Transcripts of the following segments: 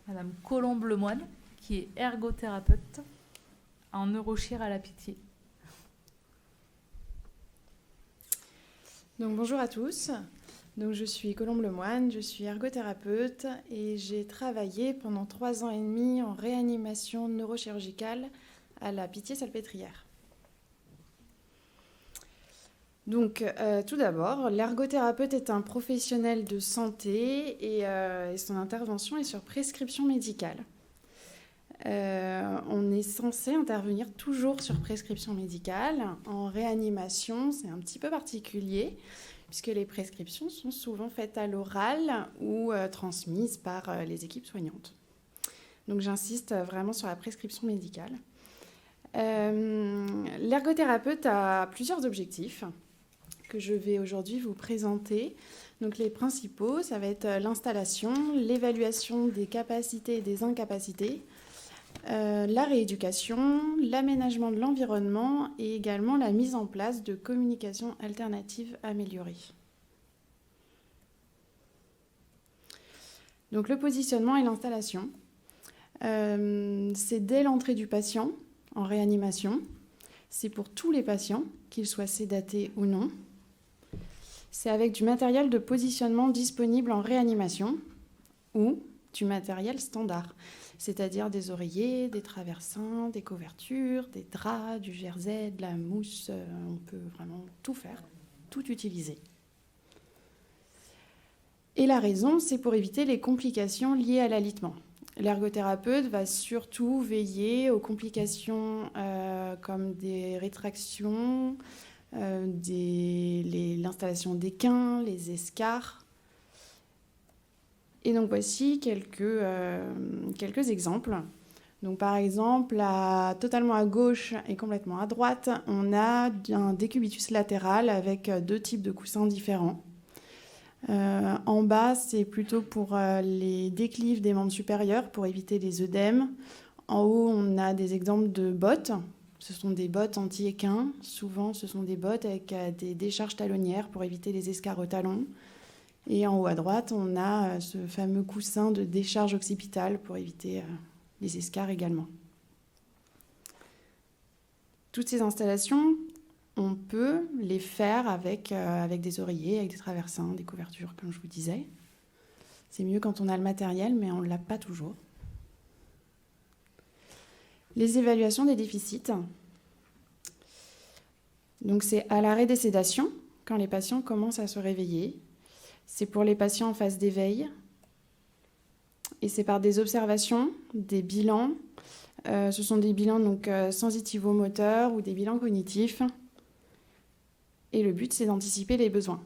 Madame Colombe-Lemoine, qui est ergothérapeute en neurochir à la Pitié. Donc, bonjour à tous. Donc, je suis Colombe Lemoine, je suis ergothérapeute et j'ai travaillé pendant 3 ans et demi en réanimation neurochirurgicale à la Pitié-Salpêtrière. Donc, tout d'abord, l'ergothérapeute est un professionnel de santé et son intervention est sur prescription médicale. On est censé intervenir toujours sur prescription médicale. En réanimation, c'est un petit peu particulier puisque les prescriptions sont souvent faites à l'oral ou transmises par les équipes soignantes. Donc j'insiste vraiment sur la prescription médicale. L'ergothérapeute a plusieurs objectifs que je vais aujourd'hui vous présenter. Donc les principaux, ça va être l'installation, l'évaluation des capacités et des incapacités, la rééducation, l'aménagement de l'environnement et également la mise en place de communication alternative améliorée. Donc le positionnement et l'installation, c'est dès l'entrée du patient en réanimation. C'est pour tous les patients, qu'ils soient sédatés ou non. C'est avec du matériel de positionnement disponible en réanimation ou du matériel standard, c'est-à-dire des oreillers, des traversins, des couvertures, des draps, du jersey, de la mousse. On peut vraiment tout faire, tout utiliser. Et la raison, c'est pour éviter les complications liées à l'alitement. L'ergothérapeute va surtout veiller aux complications comme des rétractions, l'installation d'équins, les escarres. Et donc voici quelques exemples. Donc par exemple, totalement à gauche et complètement à droite, on a un décubitus latéral avec 2 types de coussins différents. En bas, c'est plutôt pour les déclives des membres supérieurs pour éviter les œdèmes. En haut, on a des exemples de bottes. Ce sont des bottes anti-équins. Souvent, ce sont des bottes avec des décharges talonnières pour éviter les escarres au talon. Et en haut à droite, on a ce fameux coussin de décharge occipitale pour éviter les escarres également. Toutes ces installations, on peut les faire avec des oreillers, avec des traversins, des couvertures, comme je vous disais. C'est mieux quand on a le matériel, mais on ne l'a pas toujours. Les évaluations des déficits. Donc c'est à l'arrêt des sédations, quand les patients commencent à se réveiller. C'est pour les patients en phase d'éveil. Et c'est par des observations, des bilans. Ce sont des bilans donc, sensitivo-moteurs ou des bilans cognitifs. Et le but, c'est d'anticiper les besoins.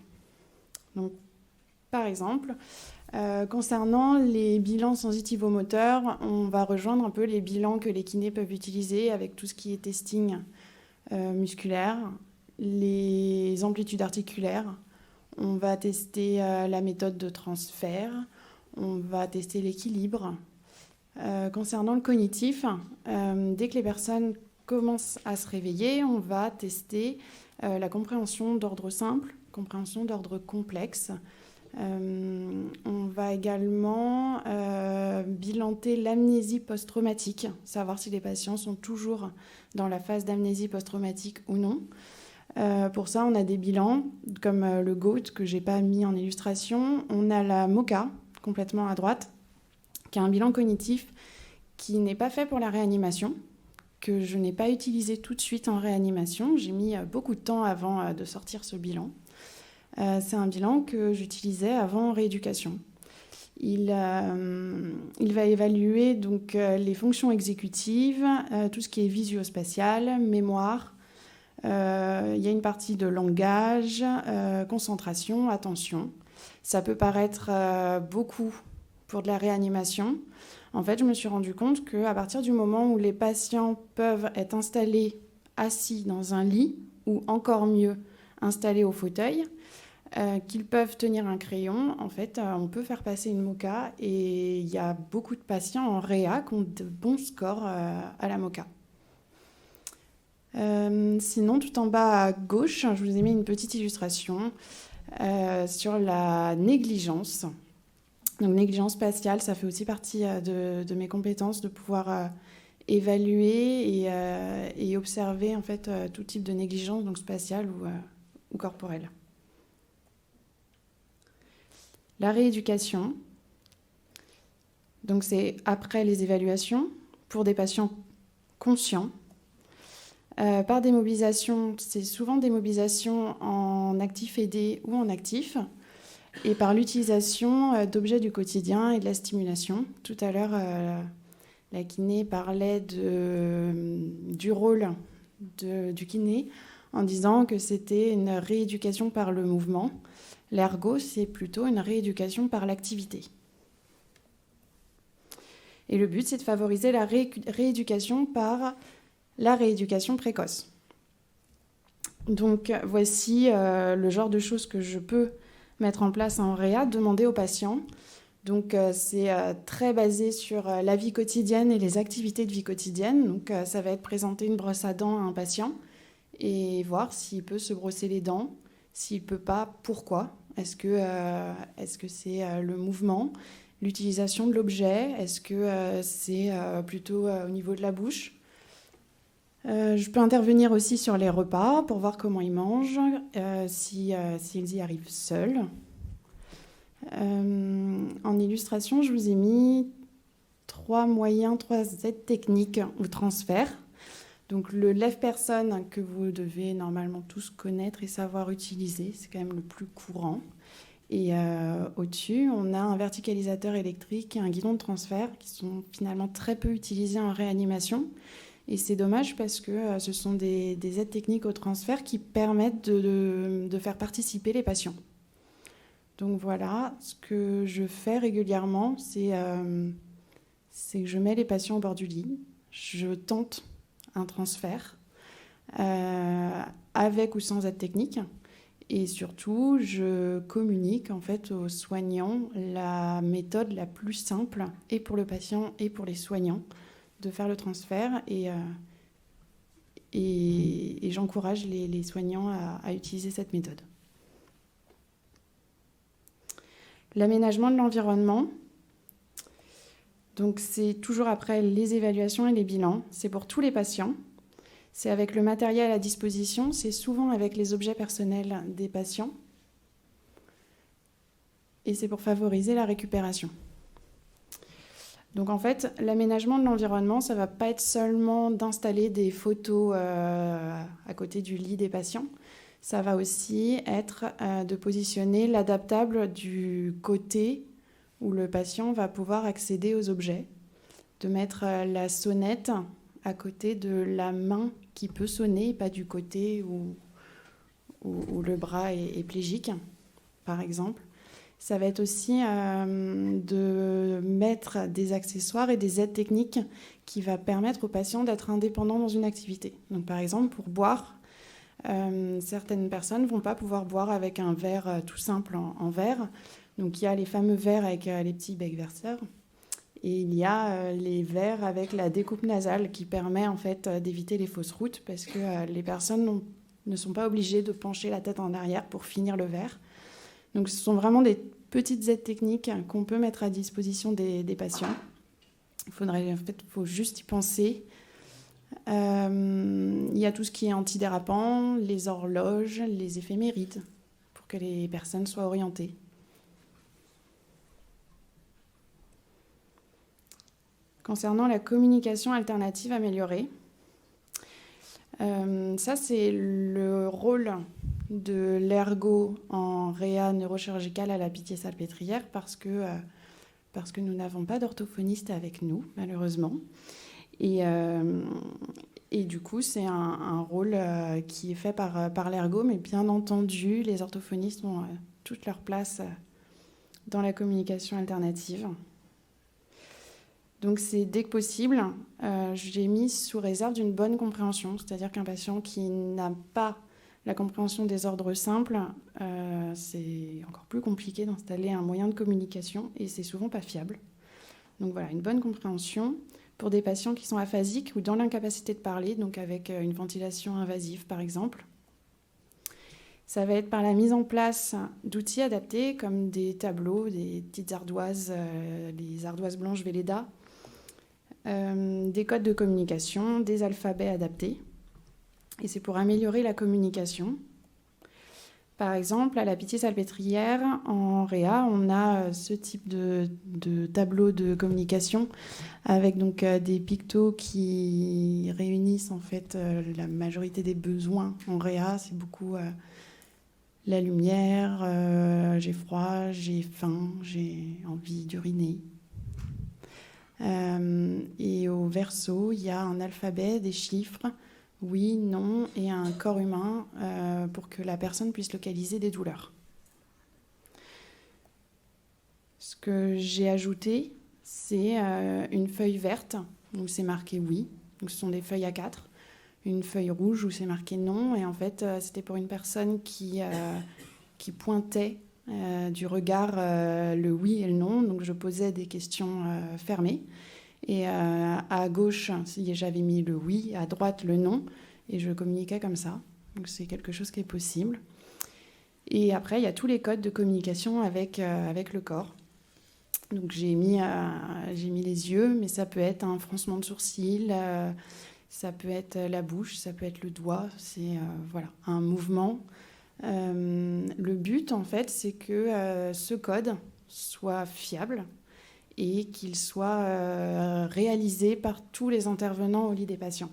Donc, par exemple, concernant les bilans sensitivo-moteurs, on va rejoindre un peu les bilans que les kinés peuvent utiliser avec tout ce qui est testing musculaire, les amplitudes articulaires. On va tester la méthode de transfert, on va tester l'équilibre. Concernant le cognitif, dès que les personnes commencent à se réveiller, on va tester la compréhension d'ordre simple, compréhension d'ordre complexe. On va également bilanter l'amnésie post-traumatique, savoir si les patients sont toujours dans la phase d'amnésie post-traumatique ou non. Pour ça, on a des bilans comme le GOAT que je n'ai pas mis en illustration. On a la MOCA, complètement à droite, qui est un bilan cognitif qui n'est pas fait pour la réanimation, que je n'ai pas utilisé tout de suite en réanimation. J'ai mis beaucoup de temps avant de sortir ce bilan. C'est un bilan que j'utilisais avant rééducation. Il va évaluer donc, les fonctions exécutives, tout ce qui est visuospatial, mémoire. Il y a une partie de langage, concentration, attention. Ça peut paraître beaucoup pour de la réanimation. En fait, je me suis rendu compte qu'à partir du moment où les patients peuvent être installés assis dans un lit, ou encore mieux, installés au fauteuil, qu'ils peuvent tenir un crayon, en fait, on peut faire passer une MOCA et il y a beaucoup de patients en réa qui ont de bons scores à la MOCA. Sinon, tout en bas à gauche, je vous ai mis une petite illustration sur la négligence. Donc négligence spatiale, ça fait aussi partie de mes compétences, de pouvoir évaluer et observer en fait tout type de négligence, donc spatiale ou corporelle. La rééducation, donc c'est après les évaluations pour des patients conscients. Par des mobilisations, c'est souvent des mobilisations en actif aidé ou en actif, et par l'utilisation d'objets du quotidien et de la stimulation. Tout à l'heure, la kiné parlait du rôle du kiné en disant que c'était une rééducation par le mouvement. L'ergo, c'est plutôt une rééducation par l'activité. Et le but, c'est de favoriser la rééducation par la rééducation précoce. Donc, voici le genre de choses que je peux mettre en place en réa, demander aux patients. Donc, c'est très basé sur la vie quotidienne et les activités de vie quotidienne. Donc, ça va être présenter une brosse à dents à un patient et voir s'il peut se brosser les dents. S'il ne peut pas, pourquoi ? Est-ce que c'est le mouvement, l'utilisation de l'objet ? Est-ce que c'est plutôt au niveau de la bouche ? Je peux intervenir aussi sur les repas pour voir comment ils mangent, s'ils y arrivent seuls. En illustration, je vous ai mis 3 aides techniques au transfert. Donc le lève-personne que vous devez normalement tous connaître et savoir utiliser, c'est quand même le plus courant. Et au-dessus, on a un verticalisateur électrique et un guidon de transfert qui sont finalement très peu utilisés en réanimation. Et c'est dommage parce que ce sont des aides techniques au transfert qui permettent de faire participer les patients. Donc voilà, ce que je fais régulièrement, c'est que je mets les patients au bord du lit, je tente un transfert avec ou sans aide technique. Et surtout, je communique en fait aux soignants la méthode la plus simple, et pour le patient et pour les soignants, de faire le transfert. Et j'encourage les soignants à utiliser cette méthode. L'aménagement de l'environnement. Donc, c'est toujours après les évaluations et les bilans. C'est pour tous les patients. C'est avec le matériel à disposition. C'est souvent avec les objets personnels des patients. Et c'est pour favoriser la récupération. Donc, en fait, l'aménagement de l'environnement, ça ne va pas être seulement d'installer des photos à côté du lit des patients. Ça va aussi être de positionner l'adaptable du côté où le patient va pouvoir accéder aux objets, de mettre la sonnette à côté de la main qui peut sonner, pas du côté où le bras est plégique, par exemple. Ça va être aussi de mettre des accessoires et des aides techniques qui va permettre au patient d'être indépendant dans une activité. Donc, par exemple, pour boire, certaines personnes ne vont pas pouvoir boire avec un verre tout simple en verre. Donc, il y a les fameux verres avec les petits becs verseurs. Et il y a les verres avec la découpe nasale qui permet en fait d'éviter les fausses routes parce que les personnes ne sont pas obligées de pencher la tête en arrière pour finir le verre. Donc, ce sont vraiment des petites aides techniques qu'on peut mettre à disposition des patients. Faut juste y penser. Il y a tout ce qui est antidérapant, les horloges, les éphémérides, pour que les personnes soient orientées. Concernant la communication alternative améliorée, ça c'est le rôle de l'ergo en réa neurochirurgicale à la Pitié-Salpêtrière parce que nous n'avons pas d'orthophoniste avec nous, malheureusement. Et du coup, c'est un rôle qui est fait par l'ergo, mais bien entendu, les orthophonistes ont toute leur place dans la communication alternative. Donc, c'est dès que possible, j'ai mis sous réserve d'une bonne compréhension, c'est-à-dire qu'un patient qui n'a pas la compréhension des ordres simples, c'est encore plus compliqué d'installer un moyen de communication et c'est souvent pas fiable. Donc voilà, une bonne compréhension pour des patients qui sont aphasiques ou dans l'incapacité de parler, donc avec une ventilation invasive par exemple. Ça va être par la mise en place d'outils adaptés comme des tableaux, des petites ardoises, les ardoises blanches Velleda, des codes de communication, des alphabets adaptés. Et c'est pour améliorer la communication. Par exemple, à la Pitié-Salpêtrière, en Réa, on a ce type de tableau de communication avec donc des pictos qui réunissent en fait la majorité des besoins en Réa. C'est beaucoup la lumière, j'ai froid, j'ai faim, j'ai envie d'uriner. Et au verso, il y a un alphabet, des chiffres, oui, non, et un corps humain pour que la personne puisse localiser des douleurs. Ce que j'ai ajouté, c'est une feuille verte où c'est marqué oui, donc ce sont des feuilles A4, une feuille rouge où c'est marqué non, et en fait c'était pour une personne qui pointait du regard le oui et le non, donc je posais des questions fermées. Et à gauche, j'avais mis le oui, à droite, le non, et je communiquais comme ça. Donc c'est quelque chose qui est possible. Et après, il y a tous les codes de communication avec le corps. Donc j'ai mis les yeux, mais ça peut être un froncement de sourcils, ça peut être la bouche, ça peut être le doigt, c'est voilà, un mouvement. Le but, en fait, c'est que ce code soit fiable, et qu'il soit réalisé par tous les intervenants au lit des patients.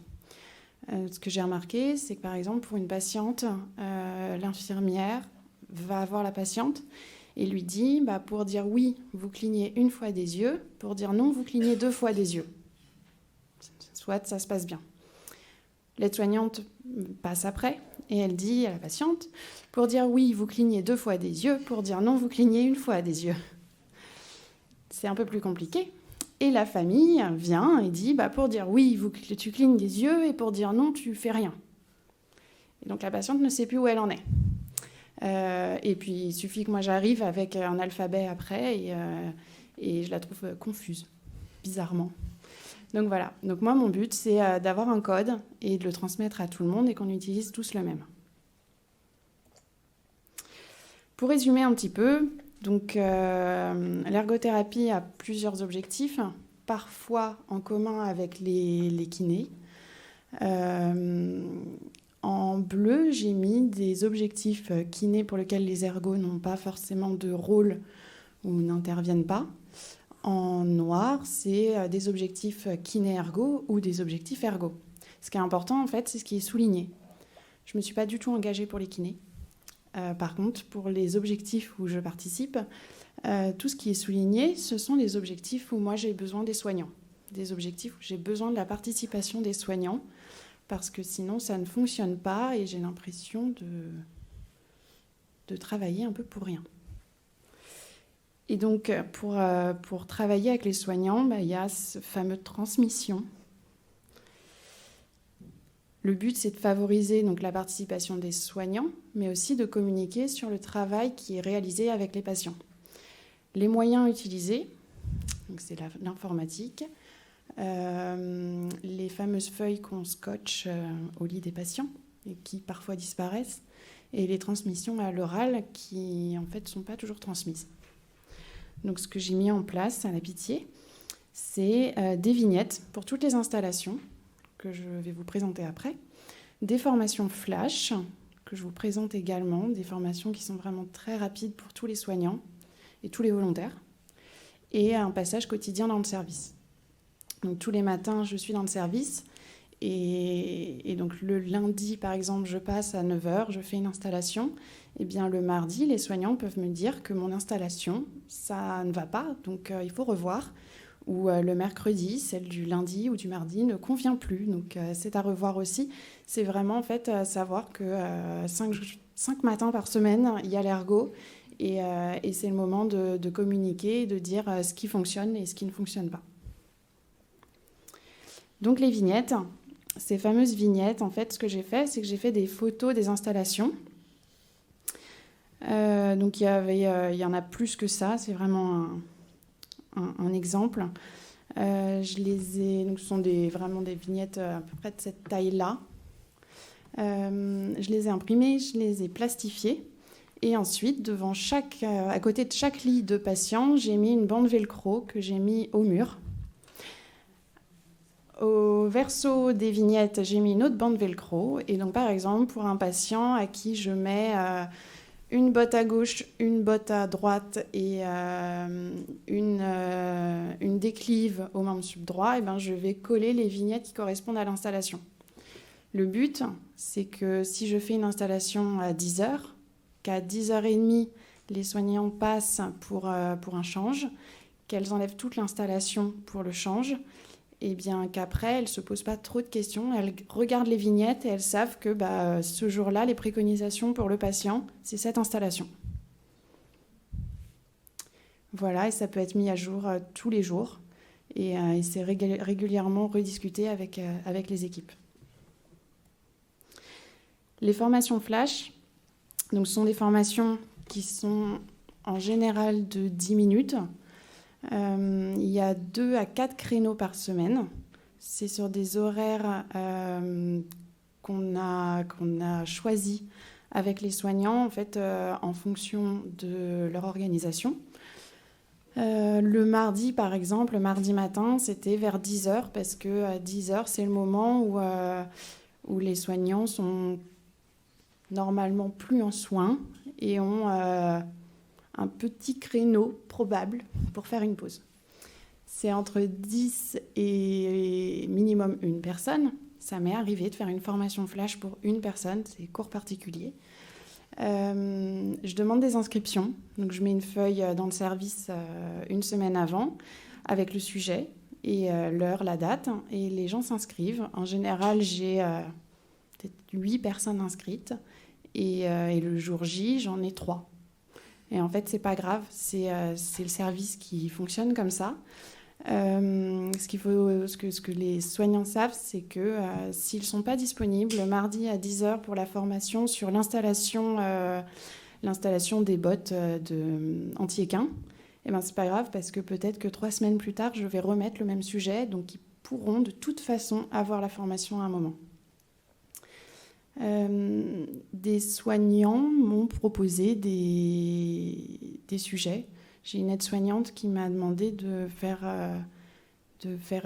Ce que j'ai remarqué, c'est que par exemple, pour une patiente, l'infirmière va voir la patiente et lui dit pour dire oui, vous clignez une fois des yeux, pour dire non, vous clignez 2 fois des yeux. Soit ça se passe bien. L'aide-soignante passe après et elle dit à la patiente, pour dire oui, vous clignez 2 fois des yeux, pour dire non, vous clignez 1 fois des yeux. C'est un peu plus compliqué. Et la famille vient et dit, pour dire oui, tu clignes des yeux, et pour dire non, tu fais rien. Et donc la patiente ne sait plus où elle en est. Et puis il suffit que moi j'arrive avec un alphabet après, et je la trouve confuse, bizarrement. Donc voilà. Donc moi, mon but, c'est d'avoir un code et de le transmettre à tout le monde et qu'on utilise tous le même. Pour résumer un petit peu, donc, l'ergothérapie a plusieurs objectifs, parfois en commun avec les kinés. En bleu, j'ai mis des objectifs kinés pour lesquels les ergos n'ont pas forcément de rôle ou n'interviennent pas. En noir, c'est des objectifs kiné-ergo ou des objectifs ergo. Ce qui est important, en fait, c'est ce qui est souligné. Je ne me suis pas du tout engagée pour les kinés. Par contre, pour les objectifs où je participe, tout ce qui est souligné, ce sont les objectifs où moi j'ai besoin des soignants. Des objectifs où j'ai besoin de la participation des soignants, parce que sinon ça ne fonctionne pas et j'ai l'impression de travailler un peu pour rien. Et donc pour travailler avec les soignants, il y a ce fameux transmission. Le but, c'est de favoriser donc, la participation des soignants, mais aussi de communiquer sur le travail qui est réalisé avec les patients. Les moyens utilisés, donc c'est l'informatique, les fameuses feuilles qu'on scotche au lit des patients et qui parfois disparaissent, et les transmissions à l'oral qui, en fait, ne sont pas toujours transmises. Donc, ce que j'ai mis en place à la Pitié, c'est des vignettes pour toutes les installations, que je vais vous présenter après, des formations flash que je vous présente également, des formations qui sont vraiment très rapides pour tous les soignants et tous les volontaires, et un passage quotidien dans le service. Donc tous les matins, je suis dans le service, et donc le lundi, par exemple, je passe à 9h, je fais une installation, et bien le mardi, les soignants peuvent me dire que mon installation, ça ne va pas, donc il faut revoir, ou le mercredi, celle du lundi ou du mardi ne convient plus. Donc c'est à revoir aussi. C'est vraiment en fait savoir que 5 matins par semaine, il y a l'ergo et c'est le moment de communiquer et de dire ce qui fonctionne et ce qui ne fonctionne pas. Donc les vignettes, ces fameuses vignettes, en fait, ce que j'ai fait, c'est que j'ai fait des photos des installations. Donc il y en a plus que ça, c'est vraiment un exemple. Je les ai, donc ce sont vraiment des vignettes à peu près de cette taille-là. Je les ai imprimés, je les ai plastifiés. Et ensuite, à côté de chaque lit de patient, j'ai mis une bande velcro que j'ai mis au mur. Au verso des vignettes, j'ai mis une autre bande velcro. Et donc, par exemple, pour un patient à qui je mets une botte à gauche, une botte à droite et une déclive au membre sub droit, et ben, je vais coller les vignettes qui correspondent à l'installation. Le but, c'est que si je fais une installation à 10 heures, qu'à 10h30, les soignants passent pour un change, qu'elles enlèvent toute l'installation pour le change, et bien qu'après, elles ne se posent pas trop de questions, elles regardent les vignettes et elles savent que ce jour-là, les préconisations pour le patient, c'est cette installation. Voilà, et ça peut être mis à jour tous les jours, et c'est régulièrement rediscuté avec les équipes. Les formations flash, donc, ce sont des formations qui sont en général de 10 minutes. Il y a 2 à 4 créneaux par semaine. C'est sur des horaires qu'on a choisis avec les soignants, en fait, en fonction de leur organisation. Le mardi, par exemple, le mardi matin, c'était vers 10h, parce que 10h, c'est le moment où les soignants sont normalement plus en soins et ont un petit créneau probable pour faire une pause. C'est entre 10 et minimum une personne. Ça m'est arrivé de faire une formation flash pour une personne, c'est cours particulier. Je demande des inscriptions, donc je mets une feuille dans le service une semaine avant avec le sujet et l'heure, la date, et les gens s'inscrivent. En général, j'ai peut-être 8 personnes inscrites. Et le jour J, j'en ai 3. Et en fait, c'est pas grave, c'est le service qui fonctionne comme ça. Ce que les soignants savent, c'est que s'ils ne sont pas disponibles le mardi à 10h pour la formation sur l'installation des bottes anti-équin, eh ben, c'est pas grave, parce que peut-être que 3 semaines plus tard, je vais remettre le même sujet, donc ils pourront de toute façon avoir la formation à un moment. Des soignants m'ont proposé des sujets. J'ai une aide-soignante qui m'a demandé de faire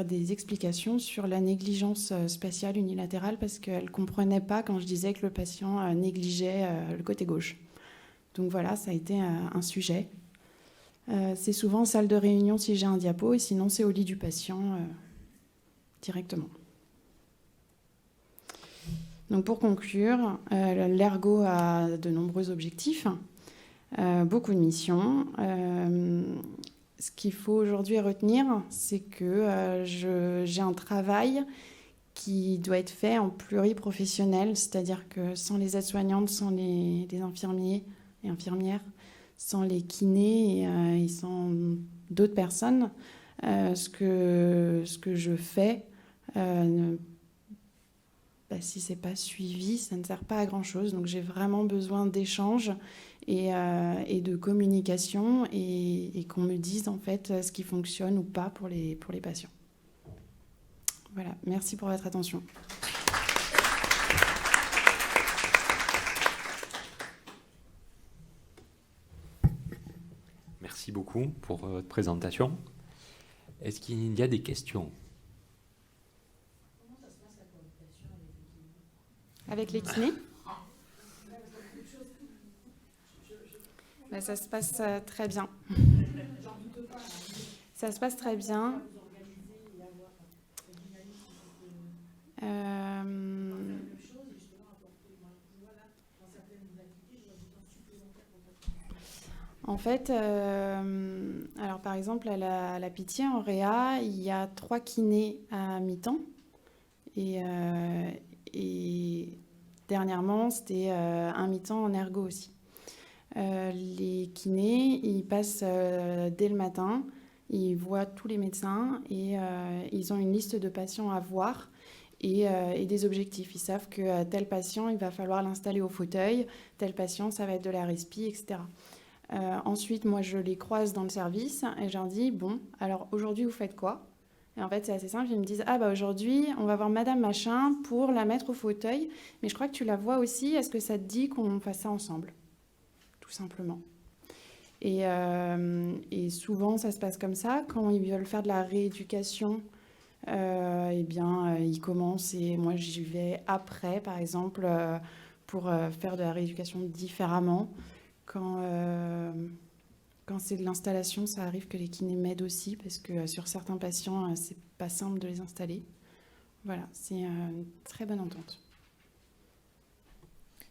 des explications sur la négligence spatiale unilatérale, parce qu'elle ne comprenait pas quand je disais que le patient négligeait le côté gauche. Donc voilà, ça a été un sujet. C'est souvent en salle de réunion si j'ai un diapo, et sinon c'est au lit du patient directement. Donc pour conclure, l'ergo a de nombreux objectifs, beaucoup de missions. Ce qu'il faut aujourd'hui retenir, c'est que j'ai un travail qui doit être fait en pluriprofessionnel, c'est-à-dire que sans les aides-soignantes, sans les infirmiers et infirmières, sans les kinés et sans d'autres personnes, ce que je fais si ce n'est pas suivi, ça ne sert pas à grand-chose. Donc j'ai vraiment besoin d'échanges et de communication, et qu'on me dise en fait ce qui fonctionne ou pas pour les patients. Voilà, merci pour votre attention. Merci beaucoup pour votre présentation. Est-ce qu'il y a des questions ? Avec les kinés ? Ça se passe très bien. Ça se passe très bien. En fait, alors par exemple, à la Pitié, en Réa, il y a 3 kinés à mi-temps. Et dernièrement, c'était un mi-temps en ergo aussi. Les kinés, ils passent dès le matin, ils voient tous les médecins et ils ont une liste de patients à voir et des objectifs. Ils savent que tel patient, il va falloir l'installer au fauteuil, tel patient, ça va être de la respi, etc. Ensuite, moi, je les croise dans le service et je leur dis, bon, alors aujourd'hui, vous faites quoi ? Et en fait, c'est assez simple. Ils me disent, ah bah aujourd'hui, on va voir Madame Machin pour la mettre au fauteuil. Mais je crois que tu la vois aussi. Est-ce que ça te dit qu'on fasse ça ensemble? Tout simplement. Et souvent, ça se passe comme ça. Quand ils veulent faire de la rééducation, eh bien, ils commencent et moi, j'y vais après, par exemple, pour faire de la rééducation différemment. Quand c'est de l'installation, ça arrive que les kinés m'aident aussi parce que sur certains patients, c'est pas simple de les installer. Voilà, c'est une très bonne entente.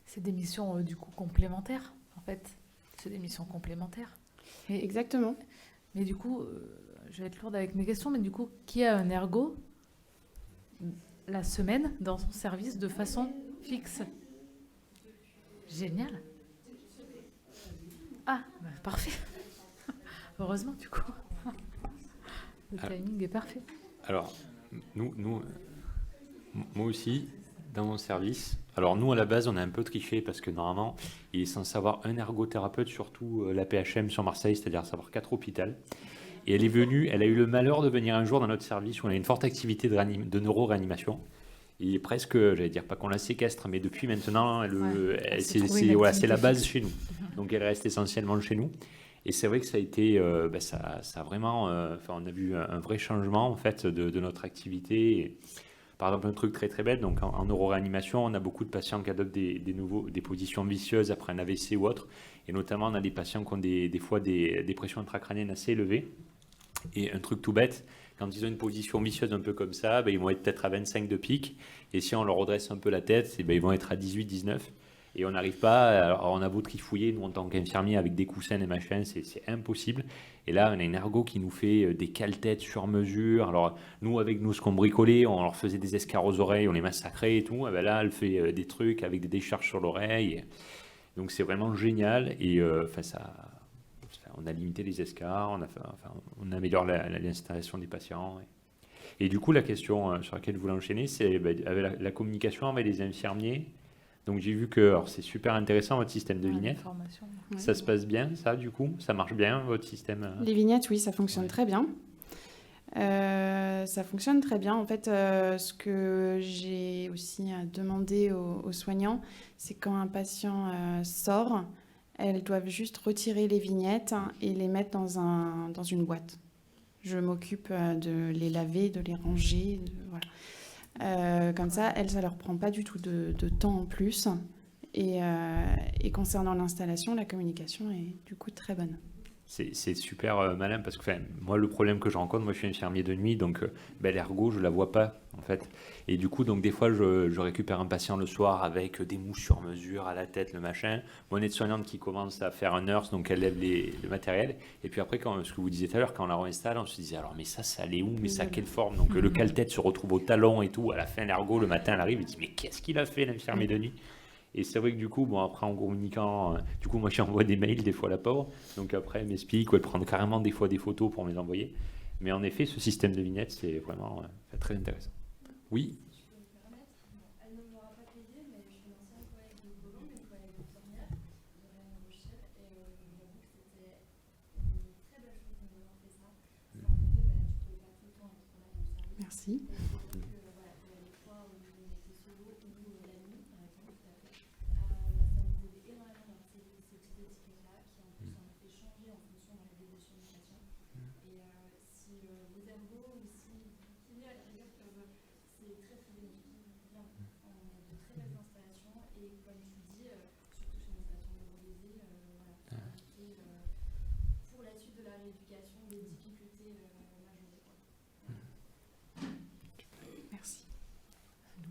C'est des missions du coup complémentaires, en fait. C'est des missions complémentaires. Exactement. Mais du coup, je vais être lourde avec mes questions, mais du coup, qui a un ergo la semaine dans son service de façon fixe? Génial. Ah, bah, parfait. Heureusement, du coup. Le timing est parfait. Alors, moi aussi, dans mon service, alors nous à la base on a un peu triché parce que normalement il est censé avoir un ergothérapeute, surtout la PHM sur Marseille, c'est-à-dire savoir 4 hôpitaux. Et elle est venue, elle a eu le malheur de venir un jour dans notre service où on a une forte activité de neuro-réanimation. Et presque, j'allais dire pas qu'on la séquestre, mais depuis maintenant, c'est la base chez nous. Donc elle reste essentiellement chez nous. Et c'est vrai que ça a été, ça a vraiment, on a vu un vrai changement en fait de notre activité. Et, par exemple, un truc très très bête, donc en neuroréanimation, on a beaucoup de patients qui adoptent des positions vicieuses après un AVC ou autre. Et notamment, on a des patients qui ont des fois des pressions intracrâniennes assez élevées. Et un truc tout bête, quand ils ont une position vicieuse un peu comme ça, ils vont être peut-être à 25 de pic. Et si on leur redresse un peu la tête, ils vont être à 18, 19. Et on n'arrive pas, alors on a beau trifouiller, nous en tant qu'infirmiers avec des coussins et machin, c'est impossible. Et là, on a une ergo qui nous fait des cale-têtes sur mesure. Alors nous, avec nous, ce qu'on bricolait, on leur faisait des escarres aux oreilles, on les massacrait et tout. Et là, elle fait des trucs avec des décharges sur l'oreille. Donc c'est vraiment génial. Et on a limité les escarres, on améliore l'installation des patients. Et du coup, la question sur laquelle je voulais enchaîner, c'est avec la communication avec les infirmiers. Donc j'ai vu que c'est super intéressant votre système de vignettes. Ouais. Ça se passe bien, ça, du coup? Ça marche bien, votre système? Les vignettes, oui, ça fonctionne très bien. Ça fonctionne très bien. En fait, ce que j'ai aussi demandé aux soignants, c'est quand un patient sort, elles doivent juste retirer les vignettes et les mettre dans une boîte. Je m'occupe de les laver, de les ranger, voilà. Comme ça leur prend pas du tout de temps en plus. Et concernant l'installation, la communication est du coup très bonne. C'est super malin parce que moi, le problème que je rencontre, moi je suis infirmier de nuit, donc l'ergo, je la vois pas en fait. Et du coup, donc des fois, je récupère un patient le soir avec des mouches sur mesure à la tête, le machin. Mon aide-soignante qui commence à faire un nurse, donc elle lève le matériel. Et puis après, ce que vous disiez tout à l'heure, quand on la réinstalle, on se disait alors, mais ça allait où? Mais ça, quelle forme? Donc le cale-tête se retrouve au talon et tout. À la fin, l'ergo, le matin, elle arrive et dit mais qu'est-ce qu'il a fait, l'infirmier de nuit? Et c'est vrai que du coup, après en communiquant, du coup moi j'envoie des mails des fois à la pauvre, donc après elle m'explique, ou elle prend carrément des fois des photos pour me les envoyer. Mais en effet, ce système de vignettes, c'est vraiment très intéressant. Oui. Merci.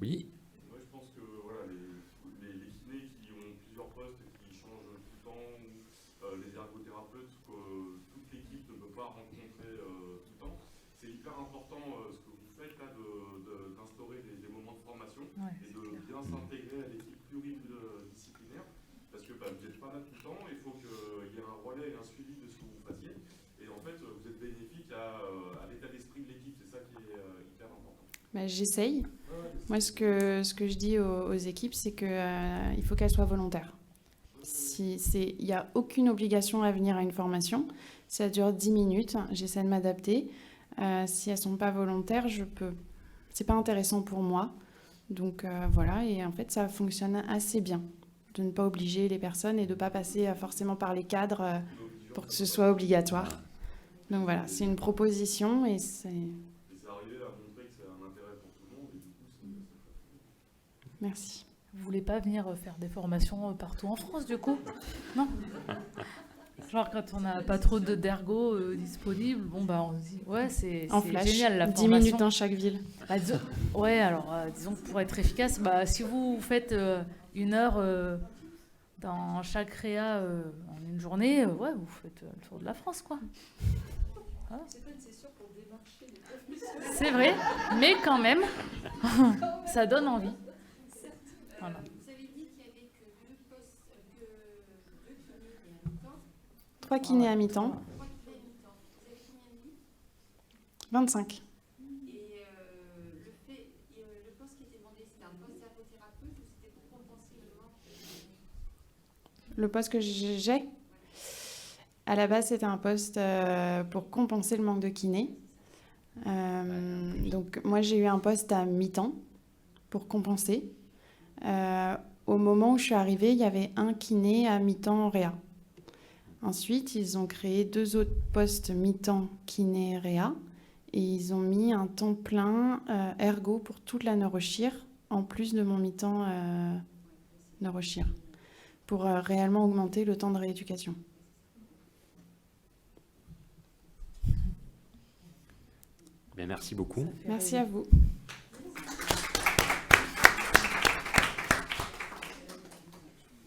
Oui. Moi, je pense que les kinés qui ont plusieurs postes et qui changent tout le temps, les ergothérapeutes, que toute l'équipe ne peut pas rencontrer tout le temps, c'est hyper important ce que vous faites là d'instaurer des moments de formation et de bien s'intégrer à l'équipe pluridisciplinaire parce que vous n'êtes pas là tout le temps, il faut qu'il y ait un relais et un suivi de ce que vous fassiez. Et en fait, vous êtes bénéfique à l'état d'esprit de l'équipe, c'est ça qui est hyper important. J'essaye. Moi, ce que je dis aux équipes, c'est qu'il faut qu'elles soient volontaires. Il n'y a aucune obligation à venir à une formation. Ça dure 10 minutes. J'essaie de m'adapter. Si elles sont pas volontaires, c'est pas intéressant pour moi. Donc voilà, et en fait, ça fonctionne assez bien de ne pas obliger les personnes et de ne pas passer forcément par les cadres pour que ce soit obligatoire. Donc voilà, c'est une proposition et c'est... Et c'est arrivé à montrer que c'est un intérêt pour tout le monde, et du coup, c'est chouette. Merci. Vous voulez pas venir faire des formations partout en France, du coup? Non? Genre quand on n'a pas trop d'ergo disponibles, bon bah on se dit ouais c'est flash, génial la 10 formation. minutes dans chaque ville. Bah, ouais alors disons que pour être efficace, bah, si vous faites 1 heure dans chaque réa en une journée, ouais vous faites le tour de la France quoi. Voilà. C'est pas une session pour démarcher les professionnels. C'est vrai, mais quand même ça donne envie. Voilà. Vous avez dit qu'il n'y avait que 2 postes, que 2 kinés et un mi-temps. 3 kinés à mi-temps, 3 kinés à mi-temps. Vous avez combien de lits? 25. Et le poste qui était demandé, c'était un poste d'ergothérapeute ou c'était pour compenser le manque Le poste que j'ai, à la base, c'était un poste pour compenser le manque de kinés. Donc moi, j'ai eu un poste à mi-temps pour compenser. Au moment où je suis arrivée, il y avait un kiné à mi-temps en réa. Ensuite, ils ont créé 2 autres postes mi-temps kiné réa et ils ont mis un temps plein ergo pour toute la neurochir en plus de mon mi-temps neurochir pour réellement augmenter le temps de rééducation. Bien, merci beaucoup. Ça fait Merci rêver. à vous.